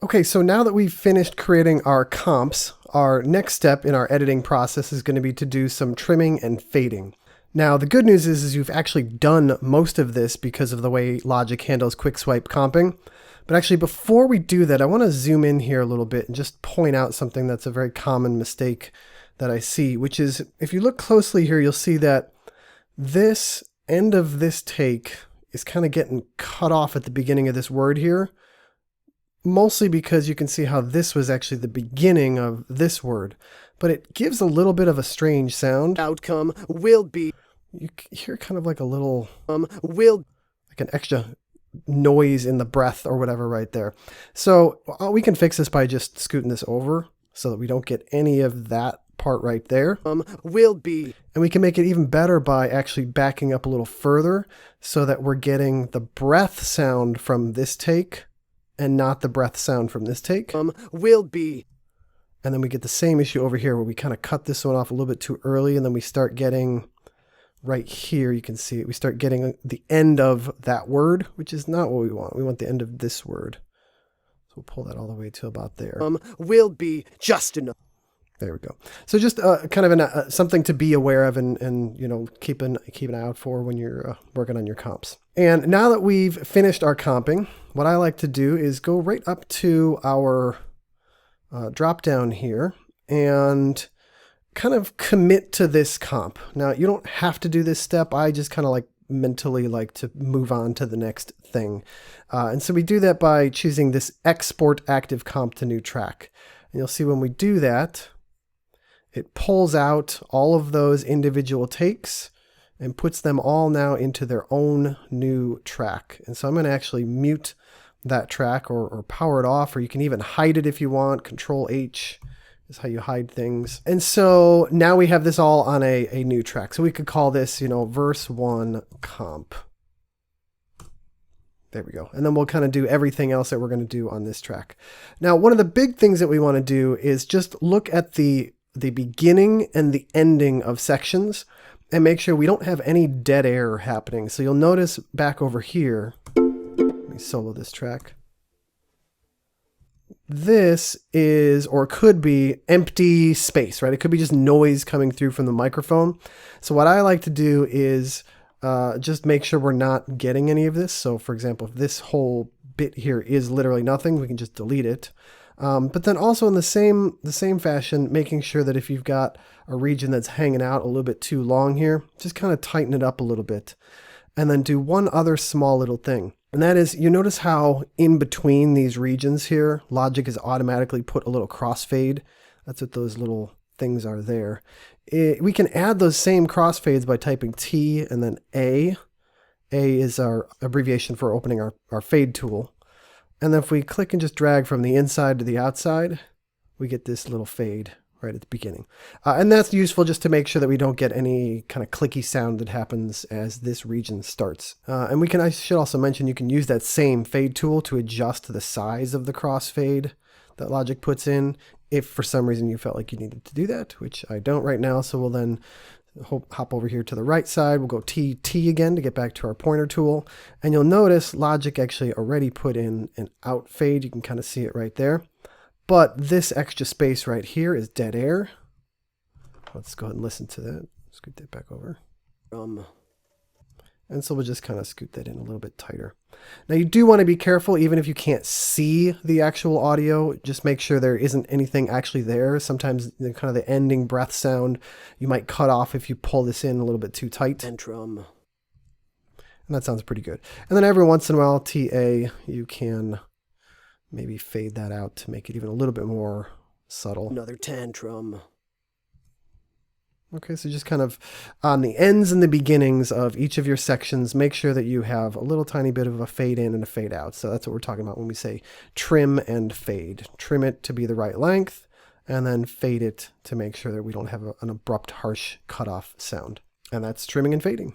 Okay, so now that we've finished creating our comps, our next step in our editing process is going to be to do some trimming and fading. Now, the good news is you've actually done most of this because of the way Logic handles quick swipe comping. But actually, before we do that, I want to zoom in here a little bit and just point out something that's a very common mistake that I see, which is if you look closely here, you'll see that this end of this take is kind of getting cut off at the beginning of this word here. Mostly because you can see how this was actually the beginning of this word, but it gives a little bit of a strange sound. Outcome will be. You hear kind of like a little, will. like an extra noise in the breath or whatever right there. So we can fix this by just scooting this over so that we don't get any of that part right there. Will be. And we can make it even better by actually backing up a little further so that we're getting the breath sound from this take and not the breath sound from this take. Will be. And then we get the same issue over here where we kind of cut this one off a little bit too early, and then we start getting right here, you can see it, we start getting the end of that word, which is not what we want. We want the end of this word. So we'll pull that all the way to about there. Will be just enough. There we go. So just kind of something to be aware of and you know, keep an eye out for when you're working on your comps. And now that we've finished our comping, what I like to do is go right up to our drop down here and kind of commit to this comp. Now, you don't have to do this step. I just kind of like mentally like to move on to the next thing. And so we do that by choosing this export active comp to new track. And you'll see when we do that, it pulls out all of those individual takes and puts them all now into their own new track. And so I'm going to actually mute that track or power it off, or you can even hide it if you want. Control H is how you hide things. And so now we have this all on a new track. So we could call this, you know, verse 1 comp. There we go. And then we'll kind of do everything else that we're going to do on this track. Now, one of the big things that we want to do is just look at the beginning and the ending of sections and make sure we don't have any dead air happening. So you'll notice back over here, let me solo this track. This is, or could be, empty space, right? It could be just noise coming through from the microphone. So what I like to do is just make sure we're not getting any of this. So for example, if this whole bit here is literally nothing, we can just delete it. But then also in the same fashion, making sure that if you've got a region that's hanging out a little bit too long here, just kind of tighten it up a little bit. And then do one other small little thing. And that is, you notice how in between these regions here, Logic has automatically put a little crossfade. That's what those little things are there. We can add those same crossfades by typing T and then A. A is our abbreviation for opening our fade tool. And then if we click and just drag from the inside to the outside, we get this little fade right at the beginning. And that's useful just to make sure that we don't get any kind of clicky sound that happens as this region starts. And I should also mention, you can use that same fade tool to adjust the size of the crossfade that Logic puts in, if for some reason you felt like you needed to do that, which I don't right now. So we'll then hop over here to the right side. We'll go T again to get back to our pointer tool. And you'll notice Logic actually already put in an out fade. You can kind of see it right there. But this extra space right here is dead air. Let's go ahead and listen to that. Scoot that back over. And so we'll just kind of scoot that in a little bit tighter. Now you do want to be careful, even if you can't see the actual audio, just make sure there isn't anything actually there. Sometimes kind of the ending breath sound, you might cut off if you pull this in a little bit too tight. And that sounds pretty good. And then every once in a while, TA, you can maybe fade that out to make it even a little bit more subtle. Another tantrum. Okay, so just kind of on the ends and the beginnings of each of your sections, make sure that you have a little tiny bit of a fade in and a fade out. So that's what we're talking about when we say trim and fade. Trim it to be the right length, and then fade it to make sure that we don't have an abrupt, harsh cutoff sound. And that's trimming and fading.